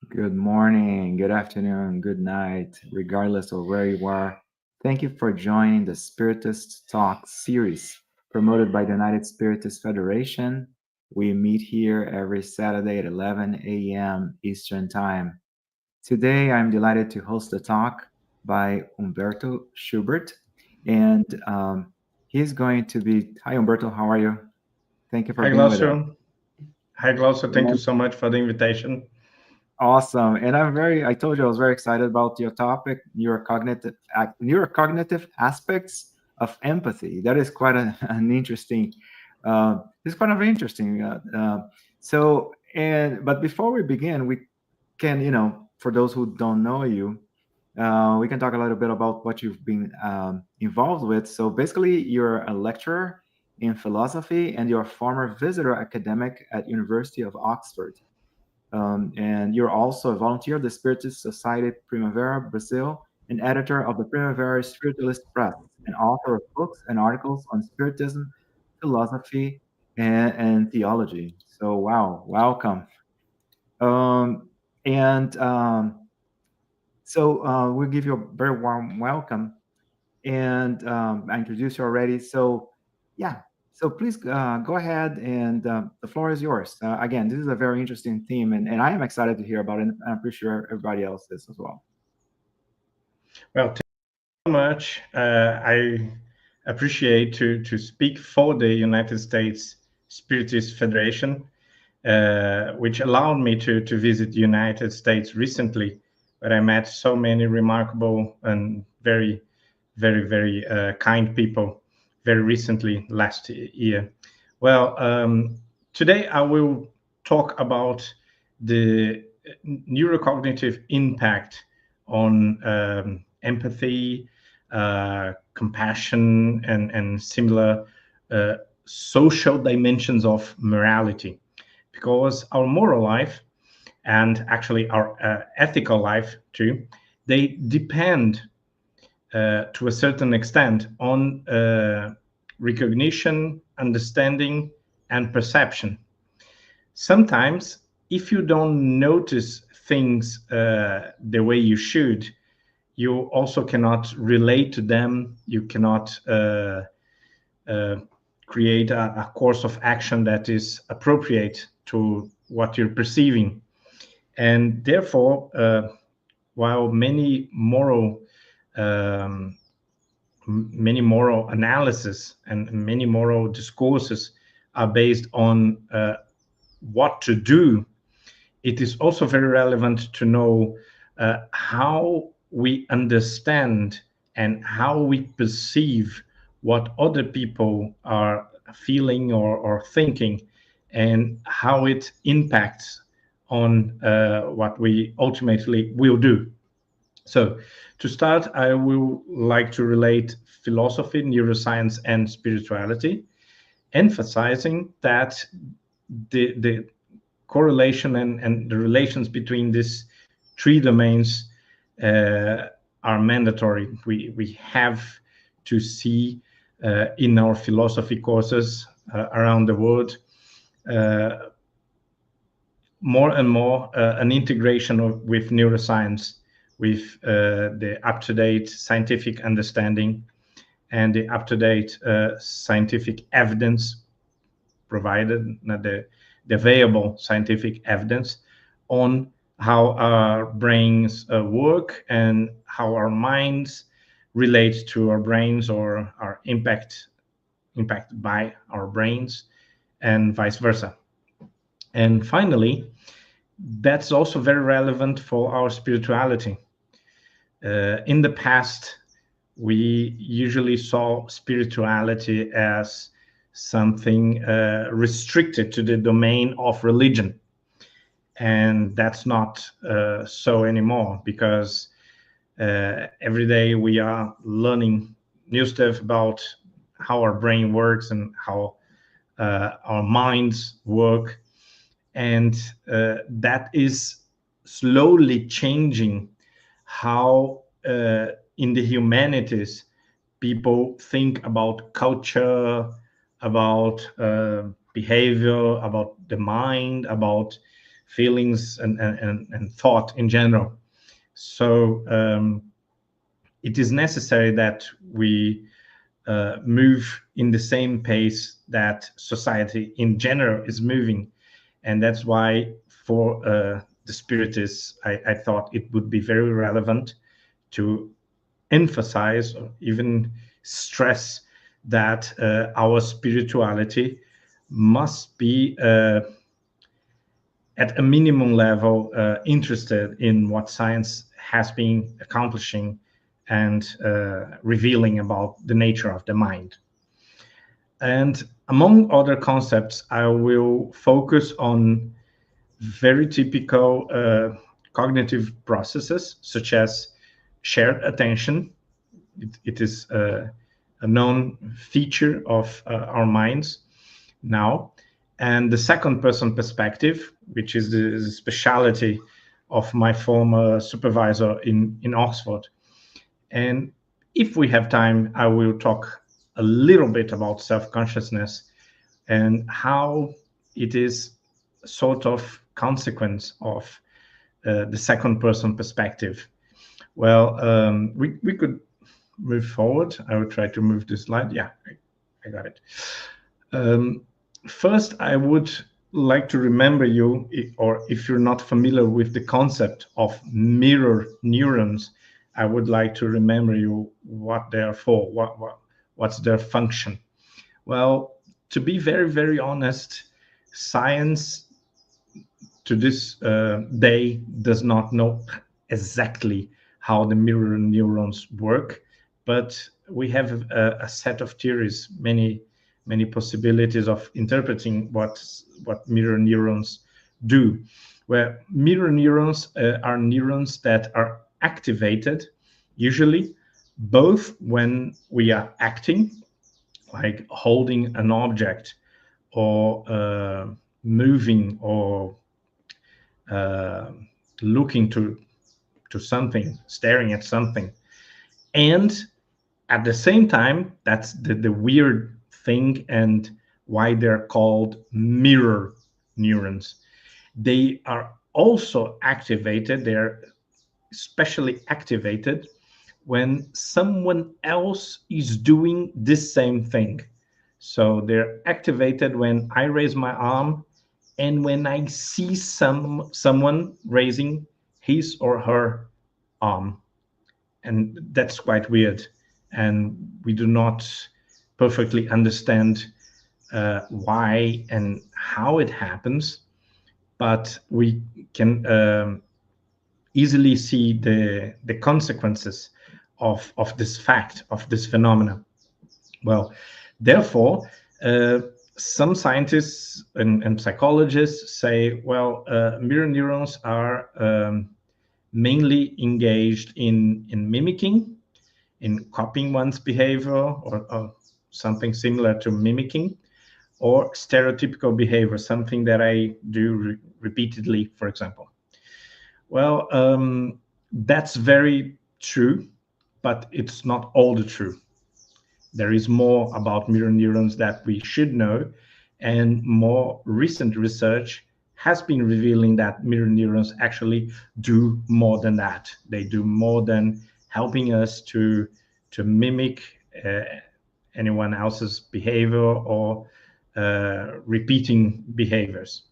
Good morning, good afternoon, good night, regardless of where you are. Thank you for joining the Spiritist Talk series promoted by the United Spiritist Federation. We meet here every Saturday at 11 a.m. Eastern Time. Today, I'm delighted to host a talk by Humberto Schubert, and he's going to be. Hi, Humberto, how are you? Thank you for Hi, being with us. Glaucio. Hi, Glaucio. Thank you so much for the invitation. Awesome. And I told you I was very excited about your topic, neurocognitive aspects of empathy. That is quite an interesting, it's kind of interesting. But before we begin, we can, for those who don't know you, we can talk a little bit about what you've been involved with. So basically, you're a lecturer in philosophy and you're a former visitor academic at University of Oxford. And you're also a volunteer of the Spiritist Society Primavera, Brazil, and editor of the Primavera Spiritualist Press, and author of books and articles on Spiritism, philosophy, and theology. So, wow, welcome. Um, and we'll give you a very warm welcome. And I introduced you already. So, yeah. So please go ahead, and the floor is yours. Again, this is a very interesting theme, and I am excited to hear about it, and I'm pretty sure everybody else is as well. Well, thank you so much. I appreciate to speak for the United States Spiritist Federation, which allowed me to visit the United States recently, where I met so many remarkable and very kind people very recently last year. Well, today I will talk about the neurocognitive impact on empathy, compassion, and similar uh, social dimensions of morality. Because our moral life and actually our ethical life too, they depend to a certain extent on recognition, understanding, and perception. Sometimes, if you don't notice things the way you should, you also cannot relate to them. You cannot uh, create a course of action that is appropriate to what you're perceiving. And therefore, while um, many moral analysis and many moral discourses are based on what to do, it is also very relevant to know how we understand and how we perceive what other people are feeling or thinking, and how it impacts on what we ultimately will do. So, to start, I will like to relate philosophy, neuroscience, and spirituality, emphasizing that the correlation and the relations between these three domains uh, are mandatory. We have to see in our philosophy courses around the world uh, more and more an integration with neuroscience, with the up-to-date scientific understanding and the up-to-date scientific evidence provided, the available scientific evidence on how our brains work and how our minds relate to our brains or are impacted by our brains and vice versa. And finally, that's also very relevant for our spirituality. In the past, we usually saw spirituality as something restricted to the domain of religion. And that's not so anymore, because every day we are learning new stuff about how our brain works and how our minds work. And that is slowly changing how in the humanities people think about culture, about behavior, about the mind, about feelings and thought in general. So it is necessary that we move in the same pace that society in general is moving. And that's why for the Spiritists, I thought it would be very relevant to emphasize or even stress that our spirituality must be at a minimum level interested in what science has been accomplishing and revealing about the nature of the mind. And among other concepts, I will focus on very typical cognitive processes, such as shared attention. It is a known feature of our minds now. And the second person perspective, which is the specialty of my former supervisor in Oxford. And if we have time, I will talk a little bit about self-consciousness and how it is sort of consequence of the second person perspective. Well, we could move forward. I will try to move this slide. Yeah, I got it. First, I would like to remember you, or if you're not familiar with the concept of mirror neurons, I would like to remember you what they are for, what's their function. Well, to be very, very honest, science to this day does not know exactly how the mirror neurons work, but we have a set of theories, many possibilities of interpreting what mirror neurons do. Where mirror neurons are neurons that are activated, usually both when we are acting, like holding an object, or moving, or looking to something, staring at something. And at the same time, that's the weird thing and why they're called mirror neurons. They are also activated, they're especially activated when someone else is doing this same thing. So they're activated when I raise my arm and when I see someone raising his or her arm. And that's quite weird. And we do not perfectly understand why and how it happens, but we can easily see the consequences of this fact, of this phenomena. Well, therefore, some scientists and psychologists say, well, mirror neurons are mainly engaged in mimicking, in copying one's behavior, or something similar to mimicking, or stereotypical behavior, something that I do repeatedly, for example. Well, that's very true, but it's not all the truth. There is more about mirror neurons that we should know, and more recent research has been revealing that mirror neurons actually do more than that. They do more than helping us to mimic anyone else's behavior or repeating behaviors.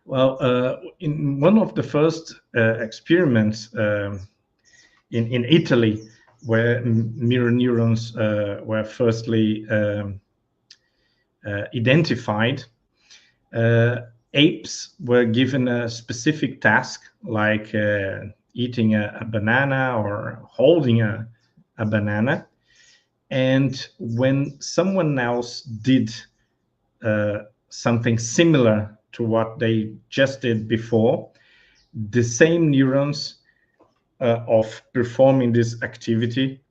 Well, in one of the first experiments in Italy, where mirror neurons were firstly identified, apes were given a specific task, like eating a banana or holding a banana. And when someone else did something similar to what they just did before, the same neurons of performing this activity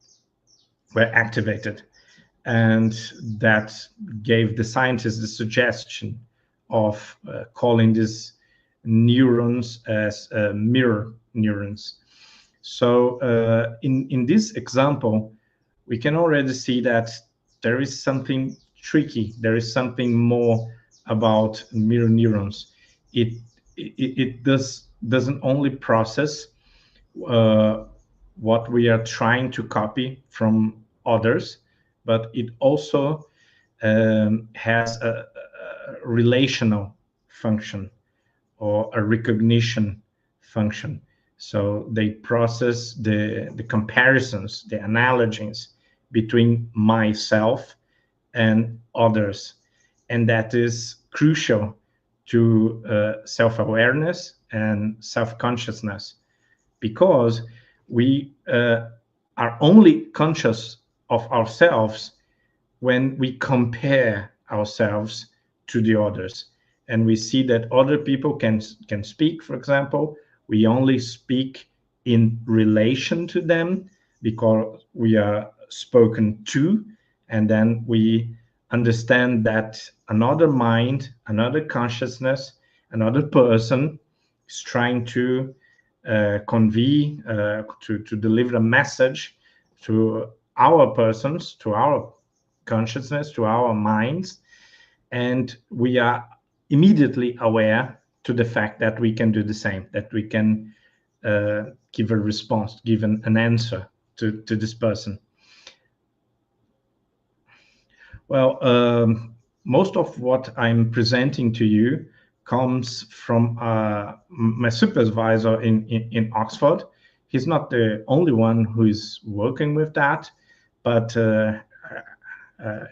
were activated. And that gave the scientists the suggestion of calling these neurons as mirror neurons. So in this example, we can already see that there is something tricky. There is something more about mirror neurons. it doesn't only process uh, what we are trying to copy from others, but it also has a relational function or a recognition function. So they process the comparisons, the analogies between myself and others. And that is crucial to self-awareness and self-consciousness, because we are only conscious of ourselves when we compare ourselves to the others, and we see that other people can speak. For example, we only speak in relation to them because we are spoken to, and then we understand that another mind, another consciousness, another person is trying to convey, to deliver a message to our persons, to our consciousness, to our minds, and we are immediately aware to the fact that we can do the same, that we can give a response, give an answer to this person. Well, most of what I'm presenting to you comes from my supervisor in Oxford. He's not the only one who is working with that, but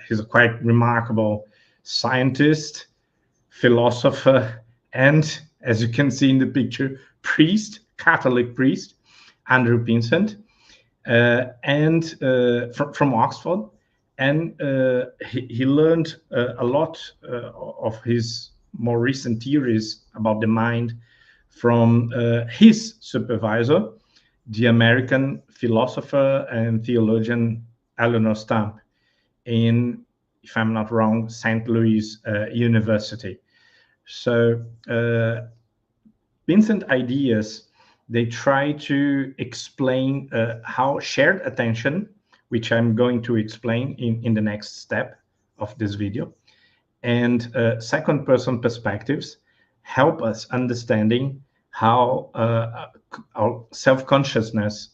he's a quite remarkable scientist, philosopher, and, as you can see in the picture, priest, Catholic priest, Andrew Vincent, and from Oxford. And he learned a lot of his more recent theories about the mind from his supervisor, the American philosopher and theologian Eleanor Stump, in, if I'm not wrong, St. Louis University. So Vincent ideas, they try to explain how shared attention, which I'm going to explain in the next step of this video, and second person perspectives help us understanding how our self-consciousness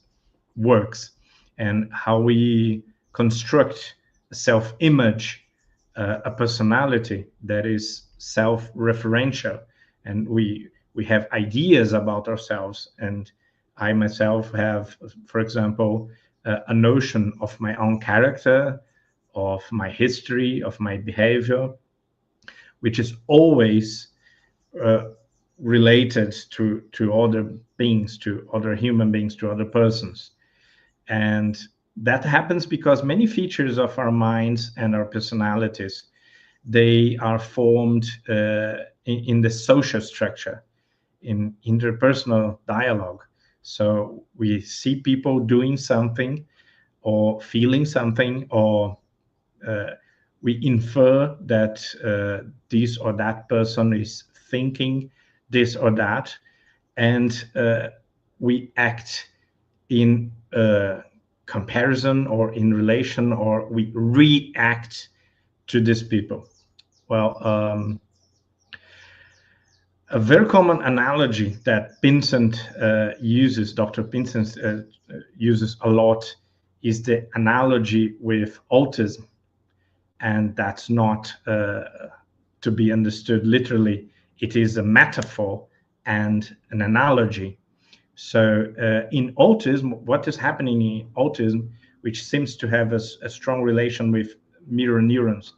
works and how we construct a self-image, a personality that is self-referential, and we have ideas about ourselves. And I myself have, for example, a notion of my own character, of my history, of my behavior, which is always related to other beings, to other human beings, to other persons. And that happens because many features of our minds and our personalities, they are formed in the social structure, in interpersonal dialogue. So we see people doing something or feeling something, or we infer that this or that person is thinking this or that, and we act in comparison or in relation, or we react to these people. Well, a very common analogy that Vincent uses, Dr. Vincent uses a lot, is the analogy with autism. And that's not to be understood literally. It is a metaphor and an analogy. So in autism, what is happening in autism, which seems to have a strong relation with mirror neurons,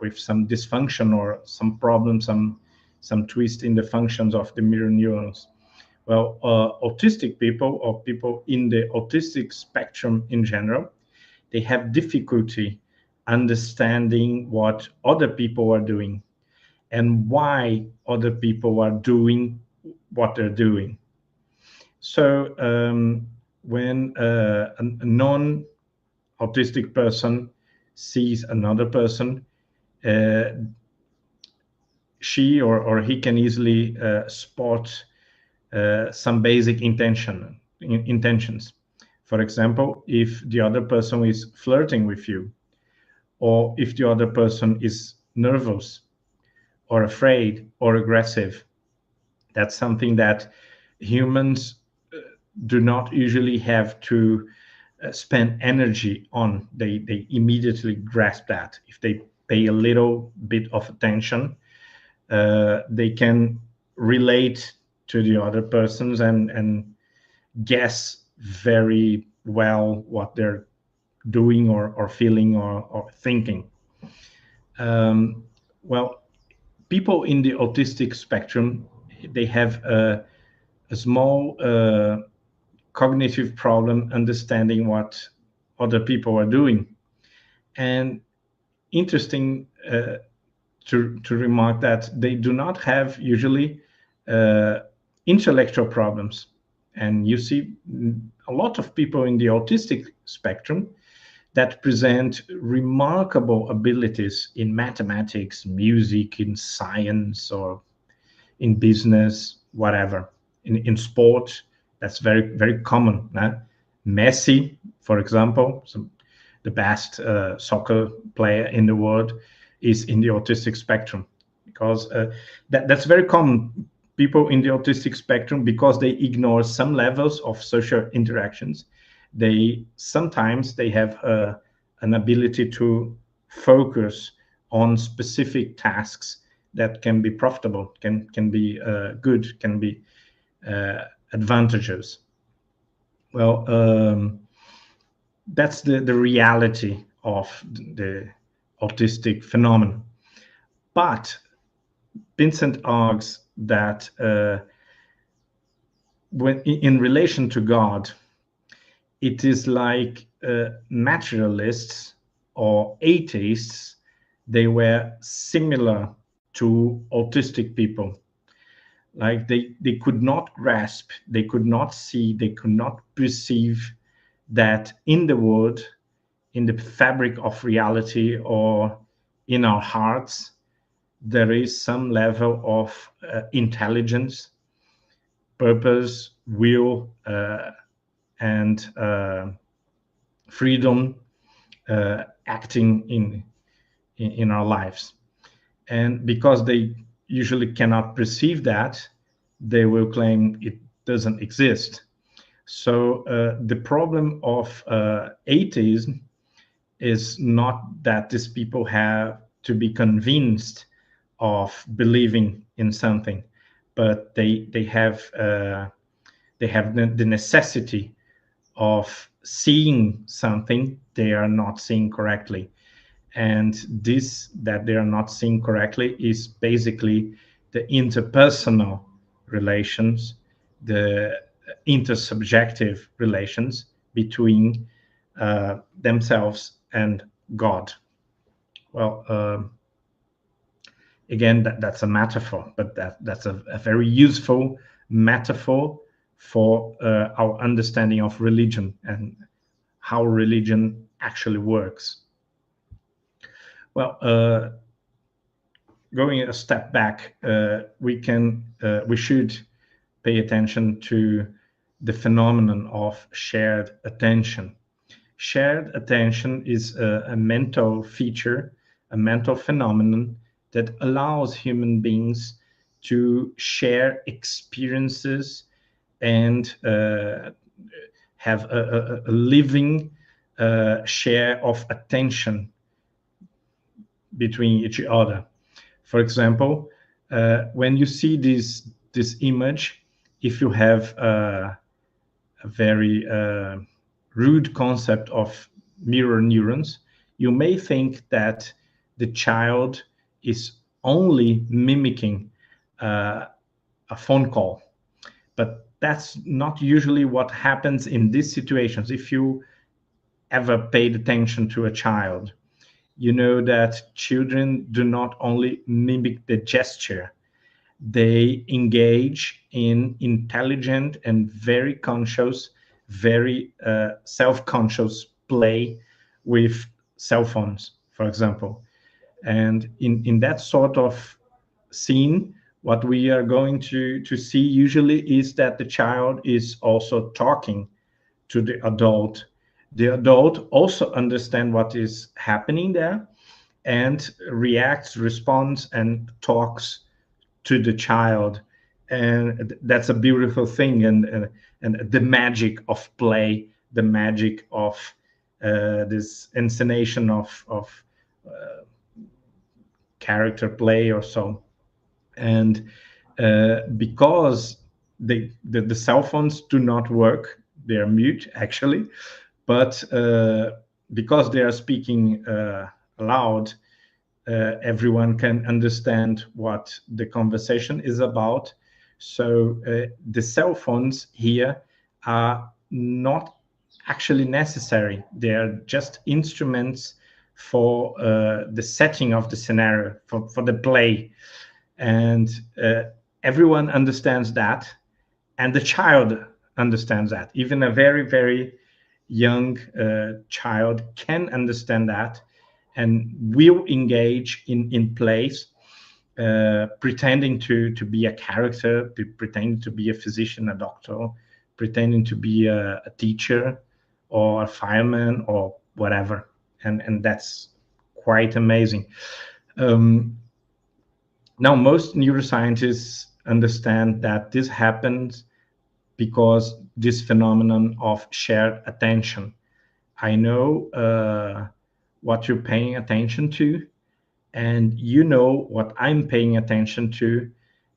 with some dysfunction or some problem, some twist in the functions of the mirror neurons. Well, autistic people, or people in the autistic spectrum in general, they have difficulty understanding what other people are doing and why other people are doing what they're doing. So when a non-autistic person sees another person, she or he can easily spot some basic intentions. For example, if the other person is flirting with you, or if the other person is nervous or afraid or aggressive, That's something that humans do not usually have to spend energy on. They immediately grasp that. If they pay a little bit of attention, they can relate to the other persons and guess very well what they're doing or feeling or thinking. Well, people in the autistic spectrum, they have a small cognitive problem understanding what other people are doing. And interesting to remark that they do not have usually uh, intellectual problems. And you see a lot of people in the autistic spectrum that present remarkable abilities in mathematics, music, in science, or in business, whatever. In sport, that's very, very common. Messi, for example, the best soccer player in the world, is in the autistic spectrum, because that's very common. People in the autistic spectrum, because they ignore some levels of social interactions, they sometimes they have an ability to focus on specific tasks that can be profitable, can be good, can be advantageous. Well, that's the reality of the autistic phenomenon. But Vincent argues that when in relation to God, it is like materialists or atheists. They were similar to autistic people. Like they could not grasp, they could not see, they could not perceive that in the world, in the fabric of reality, or in our hearts, there is some level of intelligence, purpose, will, and freedom acting in our lives. And because they usually cannot perceive that, they will claim it doesn't exist. So the problem of atheism is not that these people have to be convinced of believing in something, but they have the necessity of seeing something they are not seeing correctly. And this that they are not seeing correctly is basically the interpersonal relations, the intersubjective relations between themselves and God. Well, again, that's a metaphor, but that's a very useful metaphor for our understanding of religion and how religion actually works. Well, going a step back, we should pay attention to the phenomenon of shared attention. Shared attention is a mental feature, a mental phenomenon that allows human beings to share experiences and have a living share of attention between each other. For example, when you see this image, if you have a very rude concept of mirror neurons, you may think that the child is only mimicking a phone call. But that's not usually what happens in these situations. If you ever paid attention to a child, you know that children do not only mimic the gesture, they engage in intelligent and very conscious, very self-conscious play with cell phones, for example. And in that sort of scene, what we are going to see usually is that the child is also talking to the adult. The adult also understands what is happening there and reacts, responds, and talks to the child and that's a beautiful thing, and the magic of play, the magic of this inscenation of character play or so. And because the cell phones do not work, they are mute actually, but because they are speaking aloud, everyone can understand what the conversation is about. So the cell phones here are not actually necessary. They are just instruments for the setting of the scenario, for the play. And everyone understands that, and the child understands that. Even a very, very young child can understand that and will engage in plays, pretending to be a character, pretending to be a physician, a doctor, pretending to be a teacher or a fireman or whatever. And that's quite amazing. Now, most neuroscientists understand that this happens because this phenomenon of shared attention. I know what you're paying attention to, and you know what I'm paying attention to.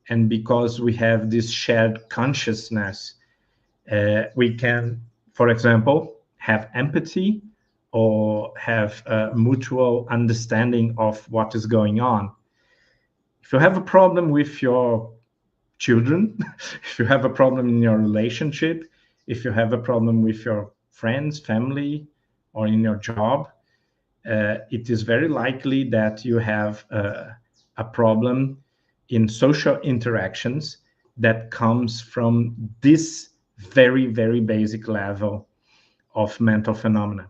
And because we have this shared consciousness, we can, for example, have empathy or have a mutual understanding of what is going on. If you have a problem with your children, if you have a problem in your relationship, if you have a problem with your friends, family, or in your job, it is very likely that you have a problem in social interactions that comes from this very, very basic level of mental phenomena.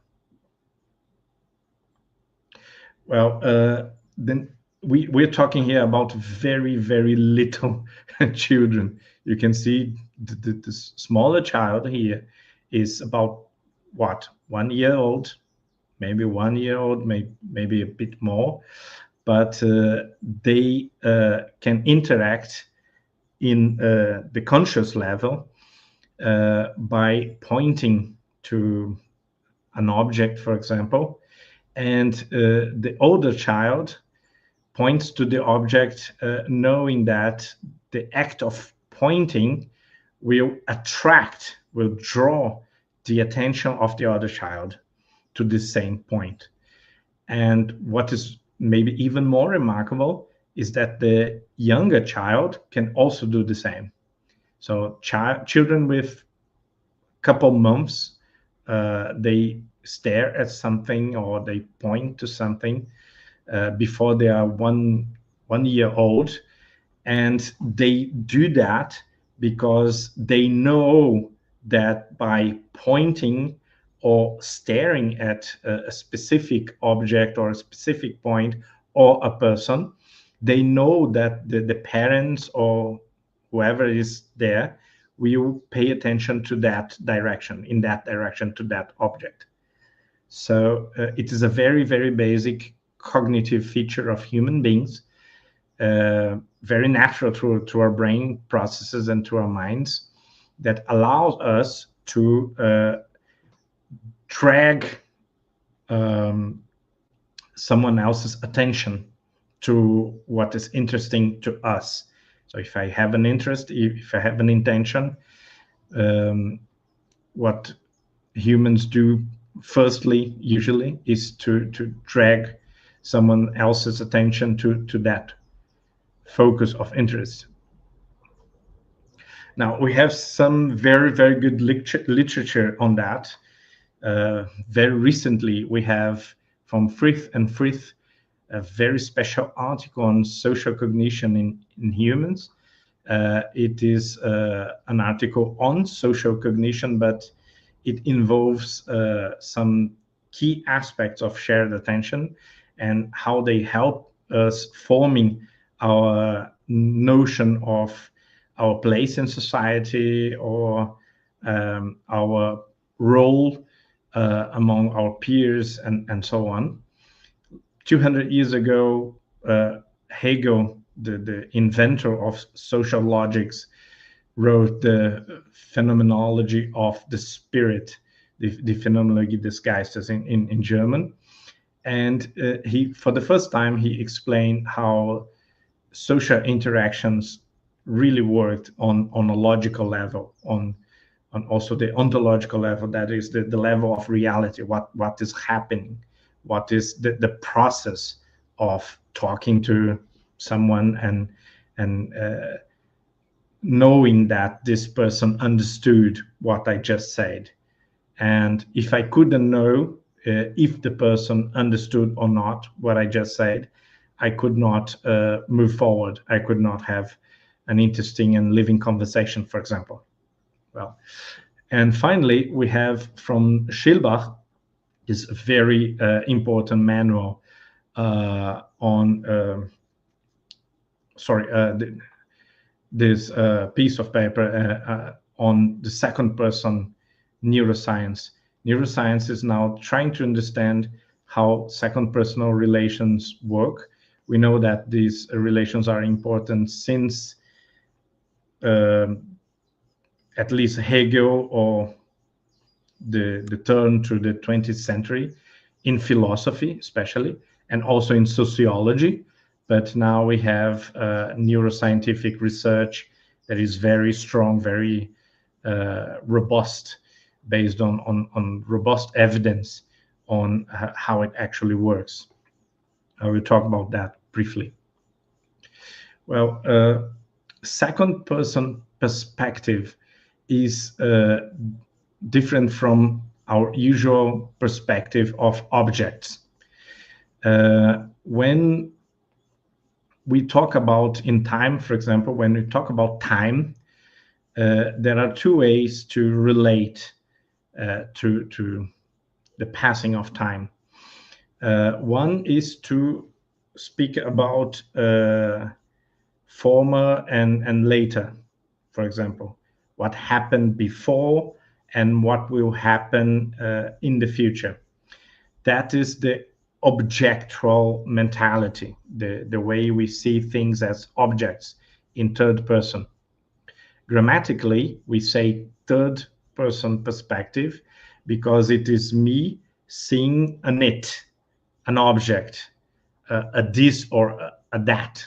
Well, then we're talking here about very, very little children. You can see the smaller child here is about what, 1 year old, maybe 1 year old, maybe a bit more, but they can interact in the conscious level by pointing to an object, for example, and the older child points to the object, knowing that the act of pointing will attract, will draw the attention of the other child to the same point. And what is maybe even more remarkable is that the younger child can also do the same. So children with a couple months, they stare at something or they point to something before they are one year old, and they do that because they know that by pointing or staring at a specific object or a specific point or a person, they know that the parents or whoever is there will pay attention to that direction, in that direction, to that object. So it is a very, very basic cognitive feature of human beings, very natural to our brain processes and to our minds, that allows us to drag someone else's attention to what is interesting to us. So if I have an interest, if I have an intention, what humans do firstly, usually, is to drag someone else's attention to that focus of interest. Now, we have some very, very good literature on that. Very recently, we have from Frith and Frith a very special article on social cognition in humans. It is an article on social cognition, but it involves some key aspects of shared attention and how they help us forming our notion of our place in society or our role among our peers and so on. 200 years ago, Hegel, the inventor of social logics, wrote the phenomenology of the spirit, the Phänomenologie des Geistes in German. And he, for the first time, he explained how social interactions really worked on a logical level, on also the ontological level, that is the level of reality, what is happening, what is the process of talking to someone and knowing that this person understood what I just said. And if I couldn't know if the person understood or not what I just said, I could not move forward. I could not have an interesting and living conversation, for example. Well, and finally, we have from Schilbach this very important manual on, this piece of paper on the second person neuroscience. Neuroscience is now trying to understand how second personal relations work. We know that these relations are important since at least Hegel, or the turn to the 20th century, in philosophy especially, and also in sociology. But now we have neuroscientific research that is very strong, very robust, based on robust evidence on how it actually works. I will talk about that briefly. Well, second person perspective is different from our usual perspective of objects. When we talk about in time, for example, when we talk about time, there are two ways to relate to the passing of time. One is to speak about former and later, for example, what happened before and what will happen in the future. That is the objectual mentality, the way we see things as objects in third person. Grammatically, we say third person perspective because it is me seeing an it, an object, a this or a that.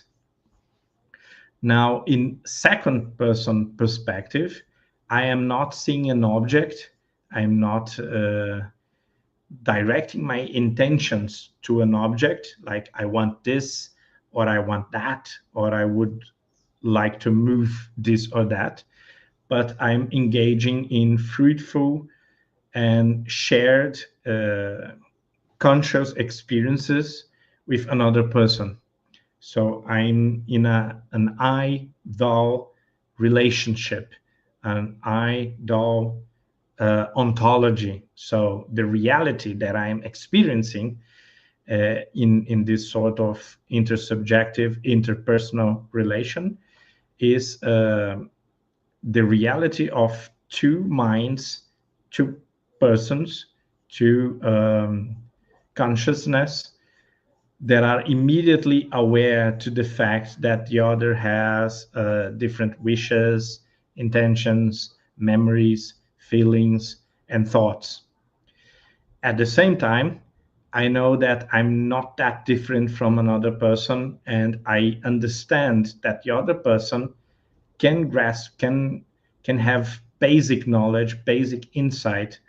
Now, in second person perspective, I am not seeing an object. I'm not directing my intentions to an object, like I want this, or I want that, or I would like to move this or that. But I'm engaging in fruitful and shared conscious experiences with another person. So I'm in an I-thou relationship, an I-thou ontology. So the reality that I'm experiencing in this sort of intersubjective, interpersonal relation is the reality of two minds, two persons, two consciousness that are immediately aware to the fact that the other has different wishes, intentions, memories, feelings, and thoughts. At the same time, I know that I'm not that different from another person, and I understand that the other person can grasp, can have basic knowledge, basic insight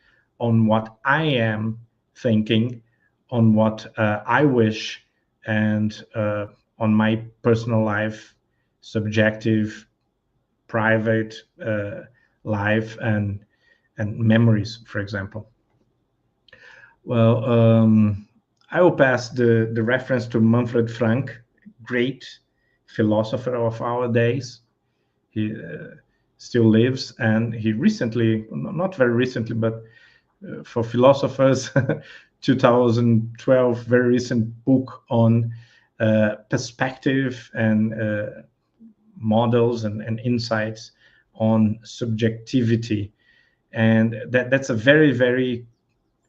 on what I am thinking, on what I wish, and on my personal life, subjective, private life, and memories, for example. Well, I will pass the reference to Manfred Frank, great philosopher of our days. He still lives, and he recently, not very recently, but for philosophers, 2012, very recent book on perspective and models and insights on subjectivity. And that's a very, very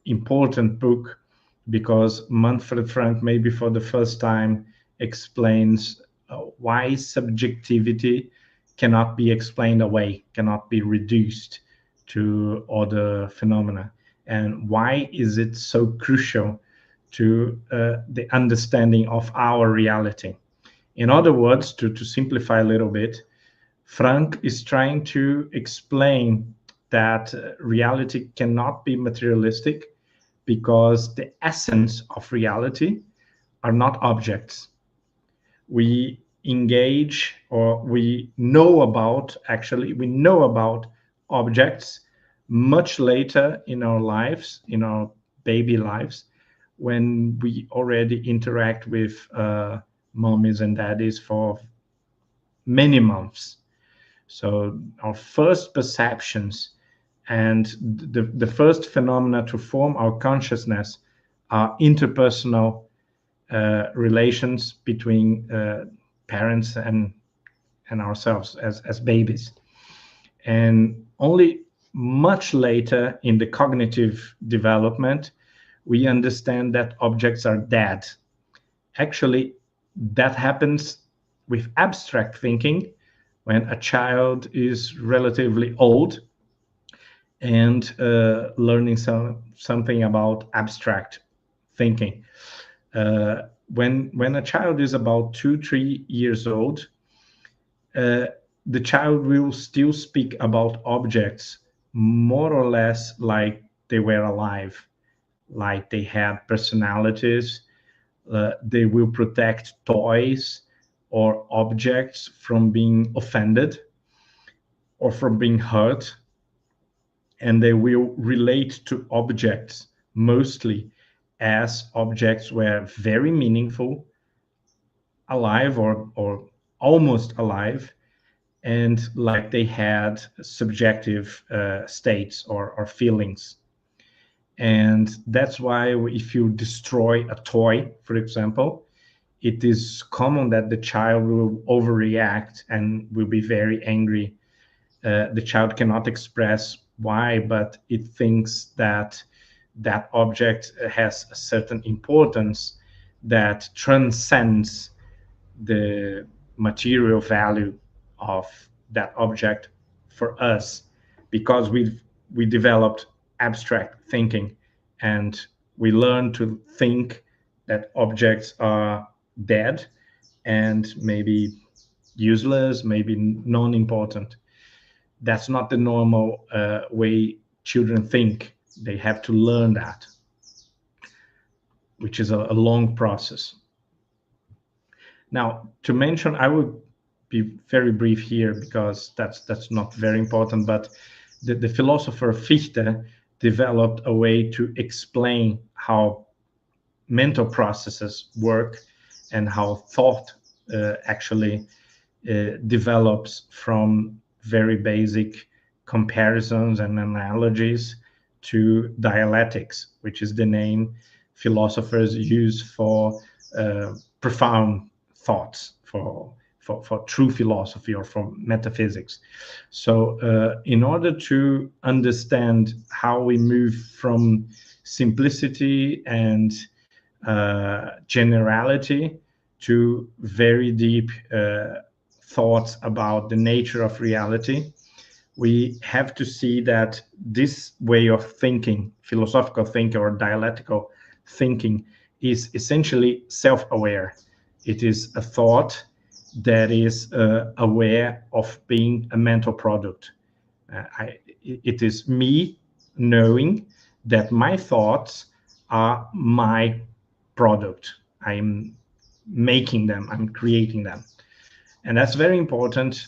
important book, because Manfred Frank, maybe for the first time, explains why subjectivity cannot be explained away, cannot be reduced to other phenomena. And why is it so crucial to the understanding of our reality? In other words, to simplify a little bit, Frank is trying to explain that reality cannot be materialistic because the essence of reality are not objects. We engage, or we know about, actually, we know about objects much later in our lives, in our baby lives, when we already interact with mommies and daddies for many months. So our first perceptions and the first phenomena to form our consciousness are interpersonal relations between parents and ourselves as babies. And only much later in the cognitive development, we understand that objects are dead. Actually, that happens with abstract thinking when a child is relatively old and learning something about abstract thinking. When a child is about 2-3 years old, the child will still speak about objects more or less like they were alive, like they had personalities. They will protect toys or objects from being offended or from being hurt, and they will relate to objects mostly as objects were very meaningful, alive or almost alive, and like they had subjective states or feelings. And that's why if you destroy a toy, for example, it is common that the child will overreact and will be very angry. The child cannot express why, but it thinks that that object has a certain importance that transcends the material value of that object for us, because we developed abstract thinking and we learn to think that objects are dead and maybe useless, maybe non-important. That's not the normal way children think. They have to learn that, which is a long process. Now, to mention, I will be very brief here because that's not very important, but the philosopher Fichte developed a way to explain how mental processes work and how thought actually develops from very basic comparisons and analogies to dialectics, which is the name philosophers use for profound thoughts, for true philosophy or for metaphysics. So in order to understand how we move from simplicity and generality to very deep thoughts about the nature of reality, we have to see that this way of thinking, philosophical thinking or dialectical thinking, is essentially self-aware. It is a thought that is aware of being a mental product. It is me knowing that my thoughts are my product. I'm making them, I'm creating them. And that's very important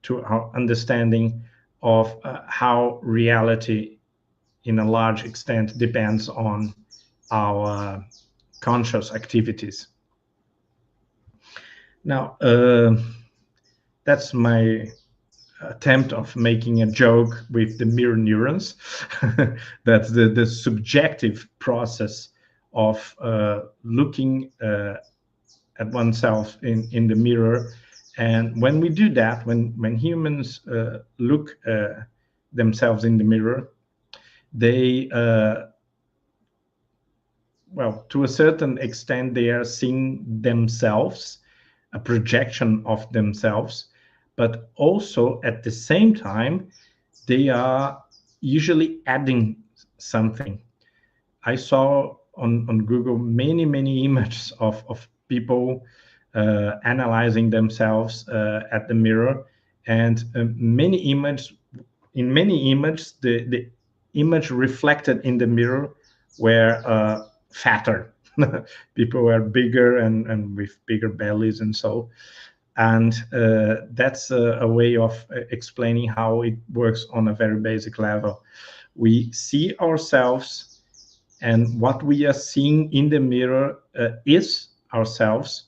to our understanding of how reality, in a large extent, depends on our conscious activities. Now, that's my attempt of making a joke with the mirror neurons. That's the subjective process of looking at oneself in the mirror. And when we do that, when humans look themselves in the mirror, they, well, to a certain extent, they are seeing themselves, a projection of themselves, but also at the same time, they are usually adding something. I saw on Google many images of people analyzing themselves at the mirror, and in many images, the image reflected in the mirror were fatter. People were bigger and with bigger bellies and so. And that's a way of explaining how it works on a very basic level. We see ourselves, and what we are seeing in the mirror is ourselves,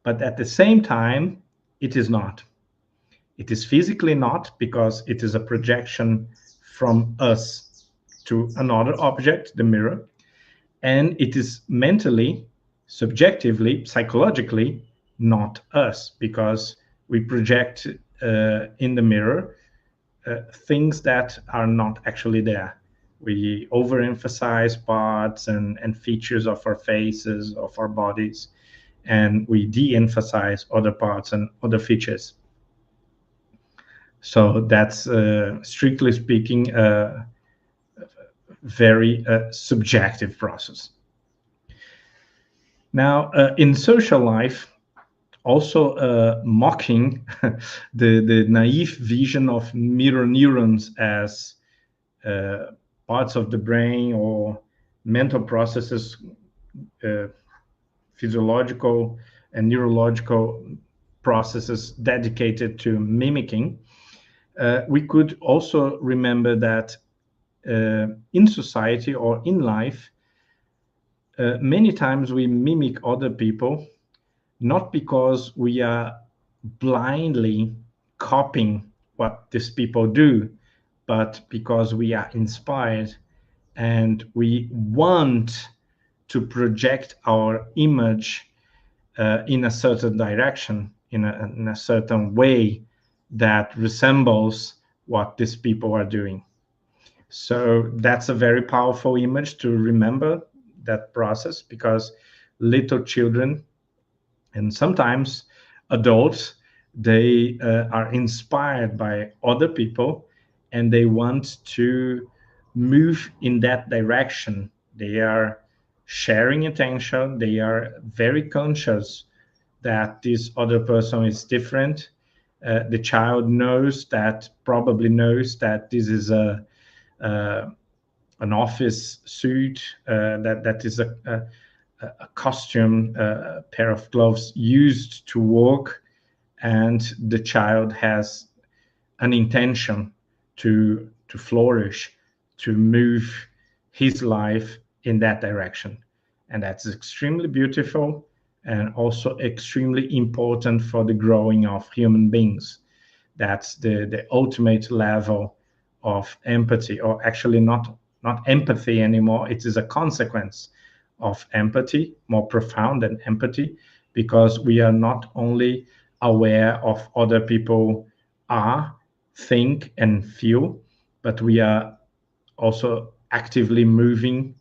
but at the same time, it is not. It is physically not, because it is a projection from us to another object, the mirror, and it is mentally, subjectively, psychologically not us, because we project in the mirror things that are not actually there. We overemphasize parts and features of our faces, of our bodies, and we de-emphasize other parts and other features. So that's, strictly speaking, a very subjective process. Now, in social life, also mocking the naive vision of mirror neurons as parts of the brain or mental processes, uh, physiological and neurological processes dedicated to mimicking. We could also remember that in society or in life, many times we mimic other people, not because we are blindly copying what these people do, but because we are inspired and we want to project our image in a certain direction, in a certain way that resembles what these people are doing. So that's a very powerful image to remember that process, because little children and sometimes adults, they are inspired by other people and they want to move in that direction. They are sharing attention, they are very conscious that this other person is different. The child probably knows that this is uh, an office suit, that is a costume, a pair of gloves used to work, and the child has an intention to flourish, to move his life in that direction. And that's extremely beautiful and also extremely important for the growing of human beings. That's the ultimate level of empathy, or actually not empathy anymore. It is a consequence of empathy, more profound than empathy, because we are not only aware of other people are, think, and feel, but we are also actively moving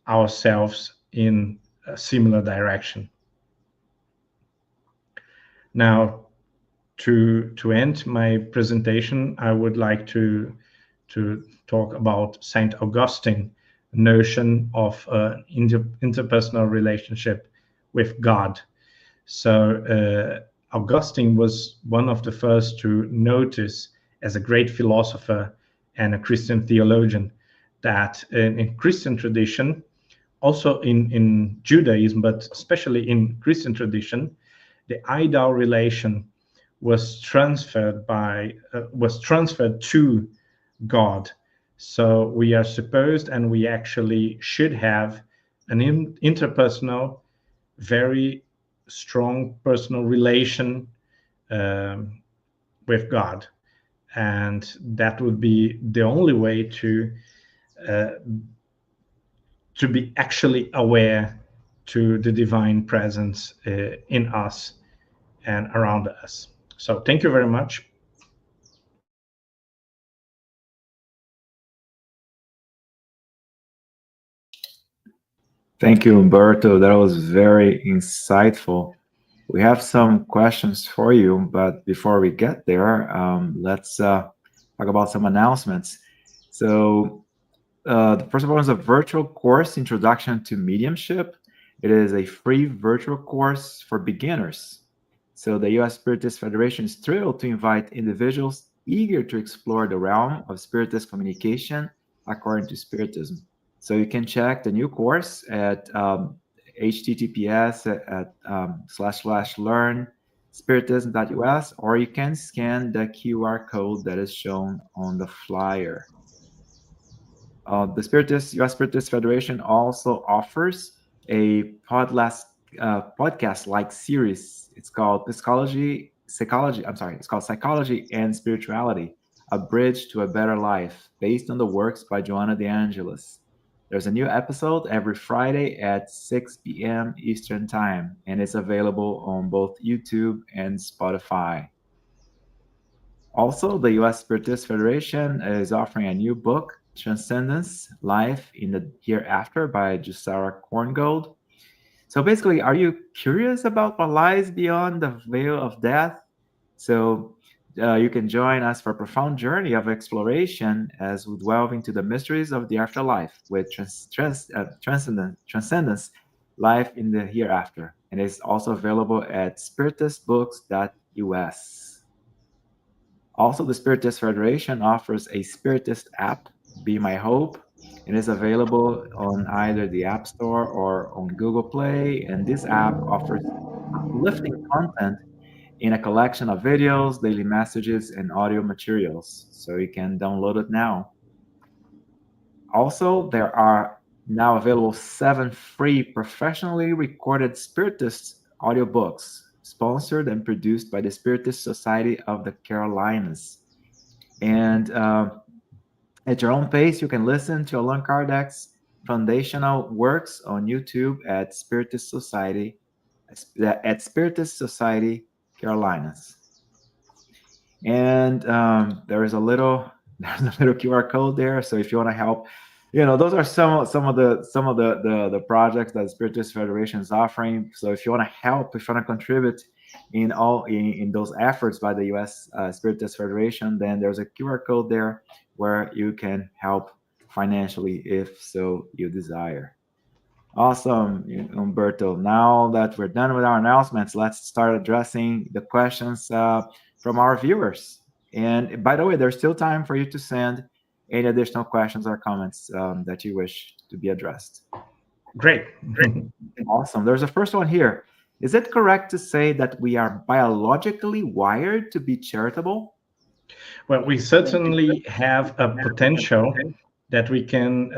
ourselves in a similar direction. Now, to end my presentation, I would like to talk about Saint Augustine notion of interpersonal relationship with God. So Augustine was one of the first to notice, as a great philosopher and a Christian theologian, that in Christian tradition, also in Judaism, but especially in Christian tradition, the idol relation was transferred to God. So we are supposed, and we actually should have, an interpersonal, very strong personal relation um, with God, and that would be the only way uh, to be actually aware to the divine presence in us and around us. So thank you very much. Thank you, Humberto. That was very insightful. We have some questions for you, but before we get there, let's talk about some announcements. So, the first one is a virtual course, Introduction to Mediumship. It is a free virtual course for beginners. So, the U.S. Spiritist Federation is thrilled to invite individuals eager to explore the realm of Spiritist communication according to Spiritism. So, you can check the new course at https / learn spiritism.us, or you can scan the QR code that is shown on the flyer. The U.S. Spiritist Federation also offers a podcast-like series. It's called Psychology. I'm sorry. It's called Psychology and Spirituality: A Bridge to a Better Life, based on the works by Joanna De Angelis. There's a new episode every Friday at 6 p.m. Eastern Time, and it's available on both YouTube and Spotify. Also, the U.S. Spiritist Federation is offering a new book, Transcendence: Life in the Hereafter by Jusara Korngold. So basically, are you curious about what lies beyond the veil of death? So you can join us for a profound journey of exploration as we delve into the mysteries of the afterlife with Transcendence: Life in the Hereafter. And it's also available at spiritistbooks.us. Also, the Spiritist Federation offers a Spiritist app, Be My Hope, and is available on either the App Store or on Google Play. And this app offers uplifting content in a collection of videos, daily messages, and audio materials. So you can download it now. Also, there are now available 7 free professionally recorded Spiritist audiobooks, sponsored and produced by the Spiritist Society of the Carolinas. And at your own pace, you can listen to Allan Kardec's foundational works on YouTube at Spiritist Society Carolinas. And there is a little there's a little QR code there. So if you want to help, those are some of the projects that Spiritist Federation is offering. So if you want to help, if you want to contribute in those efforts by the U.S. Spiritist Federation, then there's a QR code there where you can help financially if so you desire. Awesome, Humberto. Now that we're done with our announcements, let's start addressing the questions from our viewers. And by the way, there's still time for you to send any additional questions or comments that you wish to be addressed. Great. Awesome. There's a first one here. Is it correct to say that we are biologically wired to be charitable? Well, we certainly have a potential that we can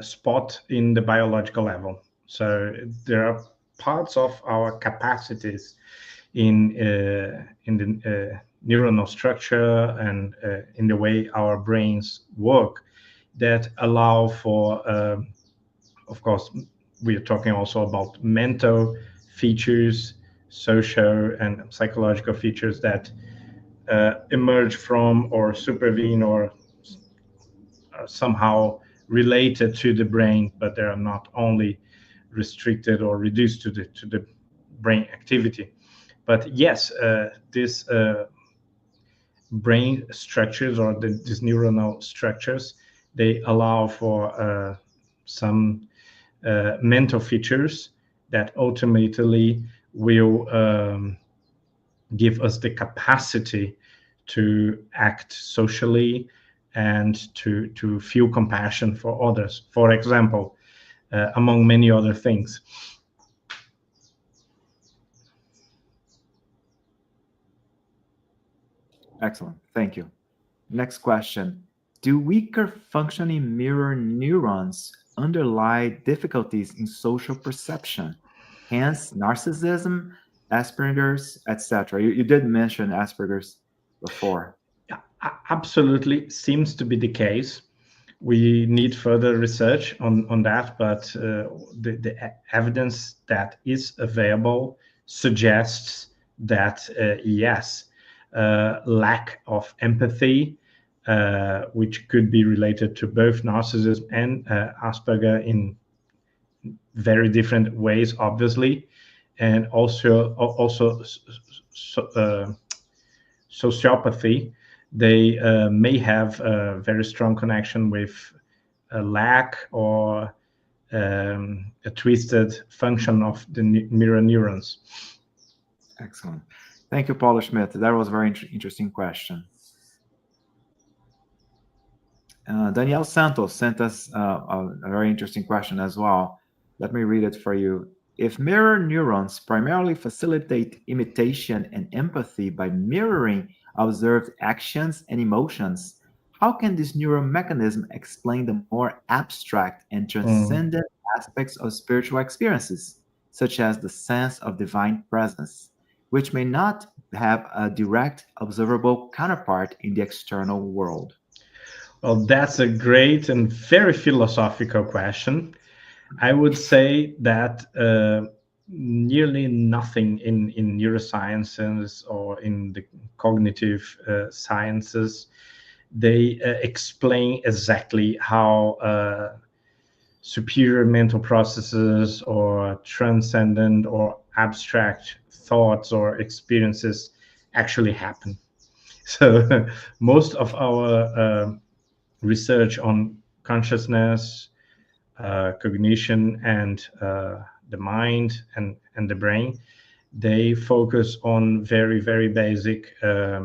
spot in the biological level. So there are parts of our capacities in the neuronal structure and in the way our brains work that allow for, of course, we are talking also about mental features, social and psychological features that emerge from or supervene or are somehow related to the brain, but they are not only restricted or reduced to the brain activity. But yes, these brain structures or these neuronal structures, they allow for some mental features that ultimately will give us the capacity to act socially and to feel compassion for others, for example, among many other things. Excellent. Thank you. Next question. Do weaker functioning mirror neurons underlie difficulties in social perception, hence narcissism, Asperger's, etc.? You did mention Asperger's before. Yeah, absolutely seems to be the case. We need further research on that, but the evidence that is available suggests that yes, lack of empathy, which could be related to both narcissism and Asperger in very different ways, obviously, and also sociopathy. They may have a very strong connection with a lack or a twisted function of the mirror neurons. Excellent. Thank you, Paula Schmidt. That was a very interesting question. Danielle Santos sent us a very interesting question as well. Let me read it for you. If mirror neurons primarily facilitate imitation and empathy by mirroring observed actions and emotions, how can this neural mechanism explain the more abstract and transcendent aspects of spiritual experiences, such as the sense of divine presence, which may not have a direct observable counterpart in the external world? Well, that's a great and very philosophical question. I would say that nearly nothing in neurosciences or in the cognitive sciences, they explain exactly how superior mental processes or transcendent or abstract thoughts or experiences actually happen. So most of our research on consciousness, cognition, and the mind and the brain, they focus on very, very basic uh,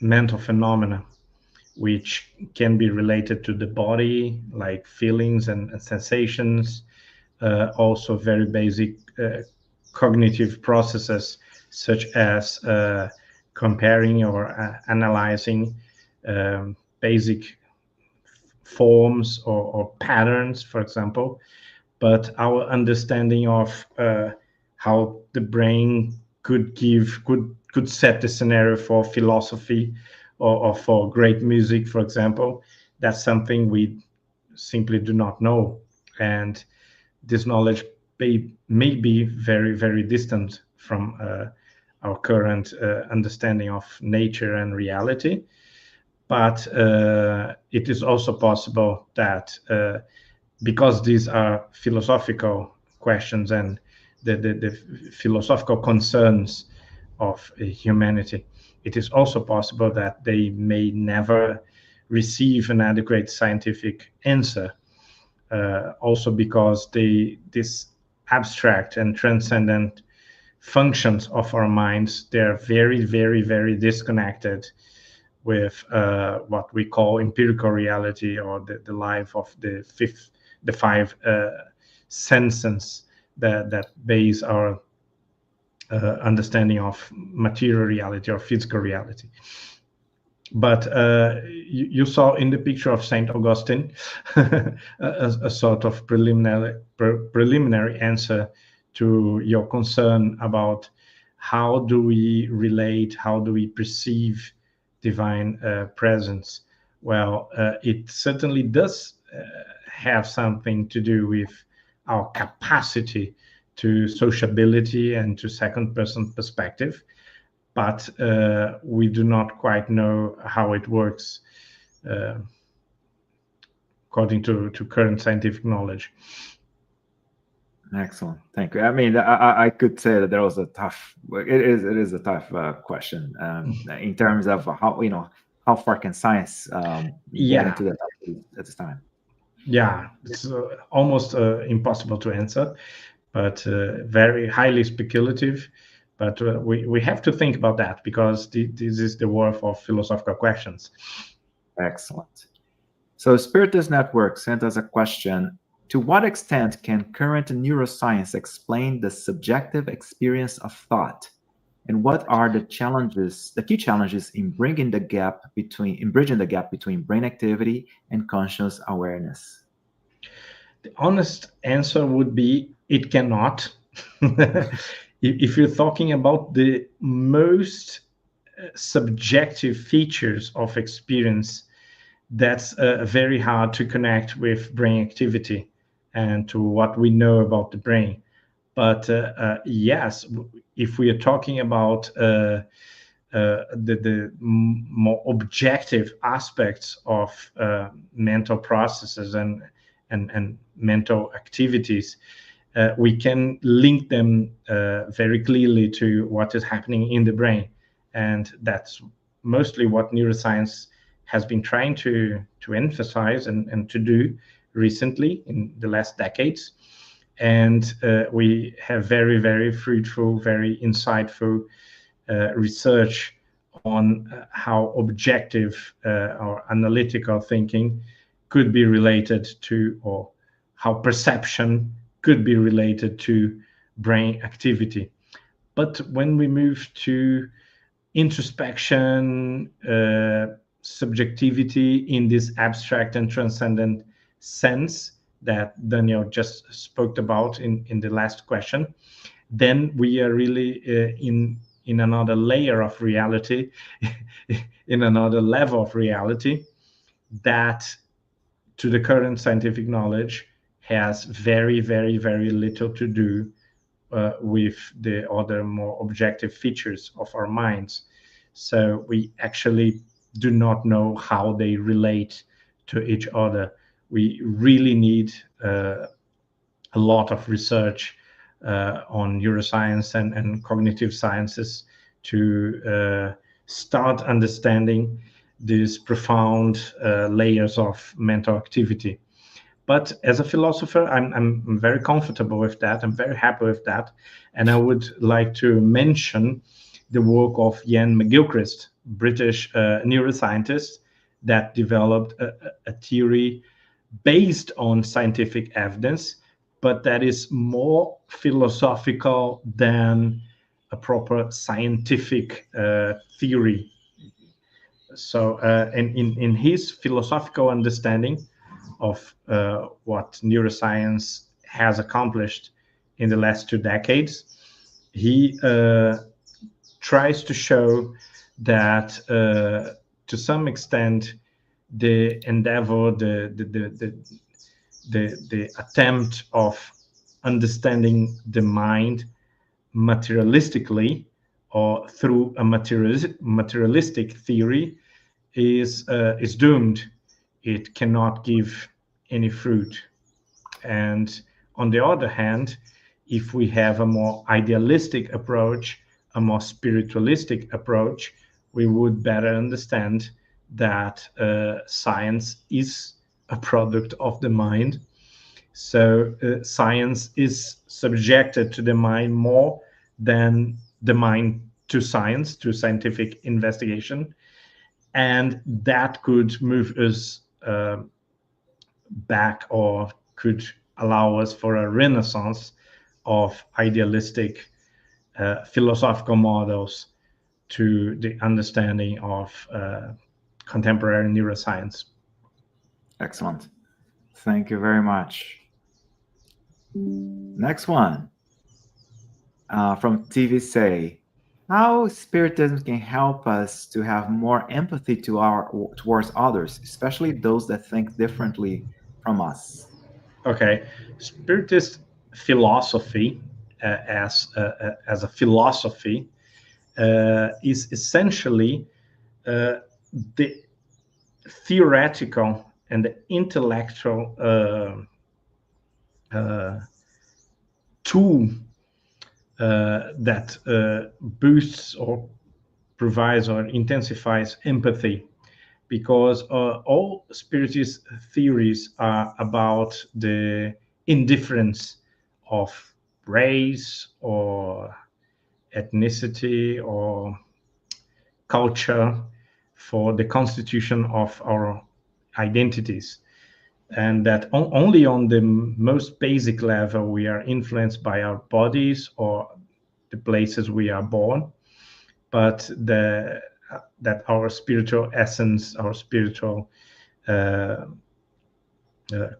mental phenomena, which can be related to the body, like feelings and sensations, also very basic cognitive processes, such as comparing or analyzing basic forms or patterns, for example. But our understanding of how the brain could set the scenario for philosophy or for great music, for example, that's something we simply do not know. And this knowledge may be very, very distant from our current understanding of nature and reality. But it is also possible that because these are philosophical questions and the philosophical concerns of humanity, it is also possible that they may never receive an adequate scientific answer. Also because this abstract and transcendent functions of our minds, they're very, very, very disconnected with what we call empirical reality, or the life of the five senses that base our understanding of material reality or physical reality. But you saw in the picture of Saint Augustine a sort of preliminary answer to your concern about how do we relate, how do we perceive divine presence. Well, it certainly does have something to do with our capacity to sociability and to second person perspective, but we do not quite know how it works according to current scientific knowledge. Excellent, thank you. I mean, I could say that there was a tough. It is a tough question in terms of how far can science get Yeah, into that at this time. yeah, it's almost impossible to answer, but very highly speculative. But we have to think about that, because this is the worth of philosophical questions. Excellent. So, Spiritist Network sent us a question. To what extent can current neuroscience explain the subjective experience of thought? And what are the key challenges in bridging the gap between brain activity and conscious awareness? The honest answer would be it cannot. If you're talking about the most subjective features of experience, that's very hard to connect with brain activity and to what we know about the brain. But yes, if we are talking about the more objective aspects of mental processes and mental activities, we can link them very clearly to what is happening in the brain. And that's mostly what neuroscience has been trying to emphasize and to do recently in the last decades. And we have very, very fruitful, very insightful research on how objective or analytical thinking could be related to, or how perception could be related to brain activity. But when we move to introspection, subjectivity in this abstract and transcendent sense that Daniel just spoke about in the last question, then we are really in another layer of reality, in another level of reality that, to the current scientific knowledge, has very, very, very little to do with the other more objective features of our minds. So we actually do not know how they relate to each other. We really need a lot of research on neuroscience and cognitive sciences to start understanding these profound layers of mental activity. But as a philosopher, I'm very comfortable with that. I'm very happy with that. And I would like to mention the work of Ian McGilchrist, British neuroscientist, that developed a theory based on scientific evidence, but that is more philosophical than a proper scientific theory. So in his philosophical understanding of what neuroscience has accomplished in the last 2 decades, he tries to show that to some extent the endeavor, the attempt of understanding the mind materialistically or through a materialistic theory is doomed. It cannot give any fruit. And on the other hand, if we have a more idealistic approach, a more spiritualistic approach, we would better understand that science is a product of the mind. So science is subjected to the mind more than the mind to science, to scientific investigation. And that could move us back, or could allow us for a renaissance of idealistic philosophical models to the understanding of contemporary neuroscience. Excellent. Thank you very much. Next one from TV Say. How Spiritism can help us to have more empathy towards others, especially those that think differently from us? Okay, Spiritist philosophy as a philosophy is essentially the theoretical and the intellectual tool that boosts or provides or intensifies empathy, because all Spiritist theories are about the indifference of race or ethnicity or culture for the constitution of our identities. And that only on the most basic level we are influenced by our bodies or the places we are born, but that our spiritual essence, our spiritual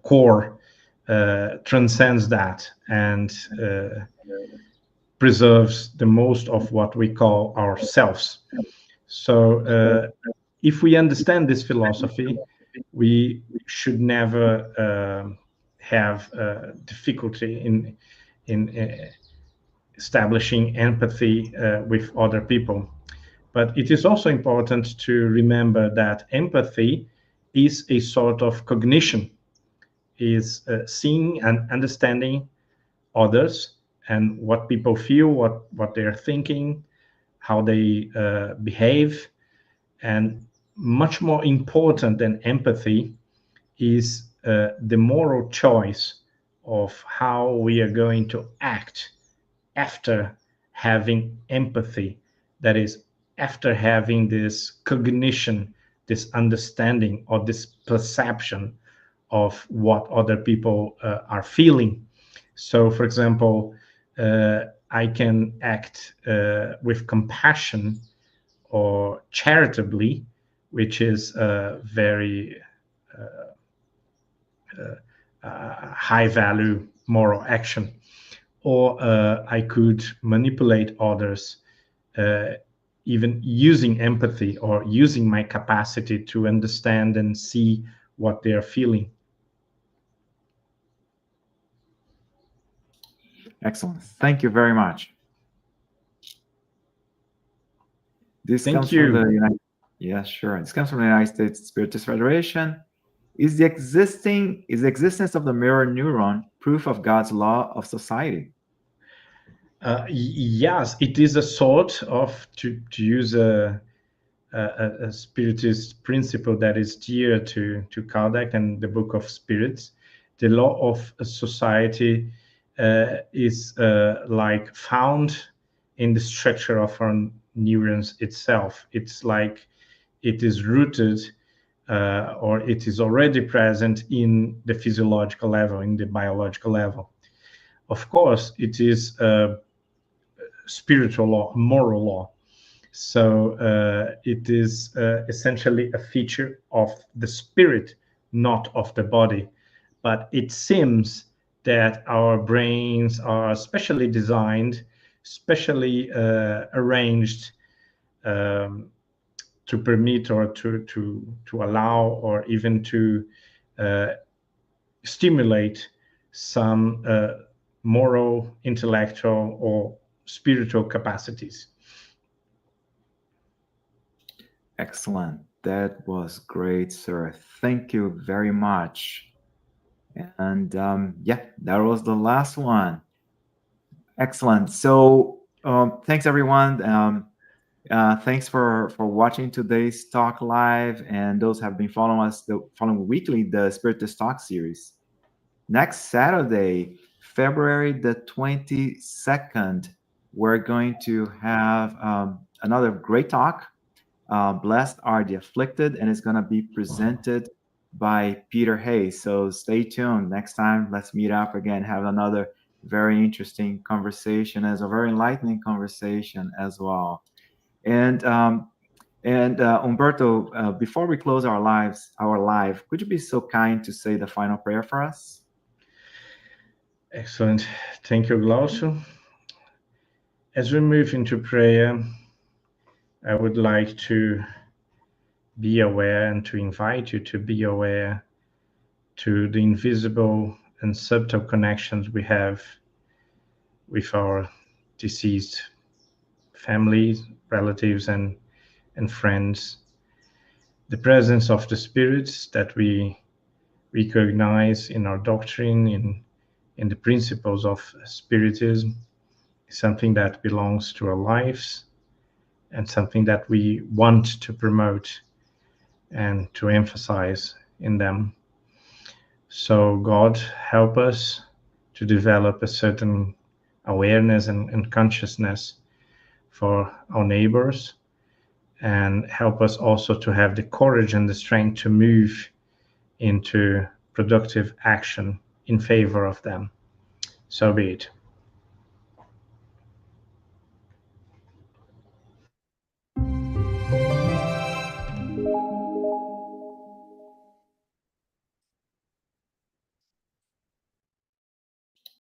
core transcends that and preserves the most of what we call ourselves. So if we understand this philosophy, we should never have difficulty in establishing empathy with other people. But it is also important to remember that empathy is a sort of cognition, is seeing and understanding others and what people feel, what they're thinking, how they behave. And much more important than empathy is the moral choice of how we are going to act after having empathy. That is, after having this cognition, this understanding, or this perception of what other people are feeling. So, for example, I can act with compassion or charitably, which is a very high value moral action. Or I could manipulate others, even using empathy or using my capacity to understand and see what they're feeling. Excellent. Thank you very much. This Thank comes from the you. United. Yeah, sure. This comes from the United States Spiritist Federation. Is the existence of the mirror neuron proof of God's law of society? Yes, it is a sort of, to use a spiritist principle that is dear to Kardec and the Book of Spirits. The law of a society is like found in the structure of our neurons itself. It's like it is rooted or it is already present in the physiological level, in the biological level. Of course, it is a spiritual law, moral law. So it is essentially a feature of the spirit, not of the body. But it seems that our brains are specially designed, specially arranged to permit or to allow or even to stimulate some moral, intellectual, or spiritual capacities. Excellent. That was great, sir. Thank you very much. And yeah, that was the last one. Excellent. So thanks everyone. Thanks for watching today's talk live, and those have been following us, following weekly the Spiritist Talk series. Next Saturday, February the 22nd, we're going to have another great talk. Blessed are the afflicted, and it's going to be presented by Peter Hayes. So stay tuned. Next time, let's meet up again, have another very interesting conversation, as a very enlightening conversation as well. And Humberto, before we close our live, could you be so kind to say the final prayer for us? Excellent. Thank you, Glaucio. As we move into prayer, I would like to be aware and to invite you to be aware to the invisible and subtle connections we have with our deceased families, relatives, and friends. The presence of the spirits that we recognize in our doctrine, in the principles of Spiritism, is something that belongs to our lives and something that we want to promote and to emphasize in them. So God, help us to develop a certain awareness and consciousness for our neighbors, and help us also to have the courage and the strength to move into productive action in favor of them. So be it.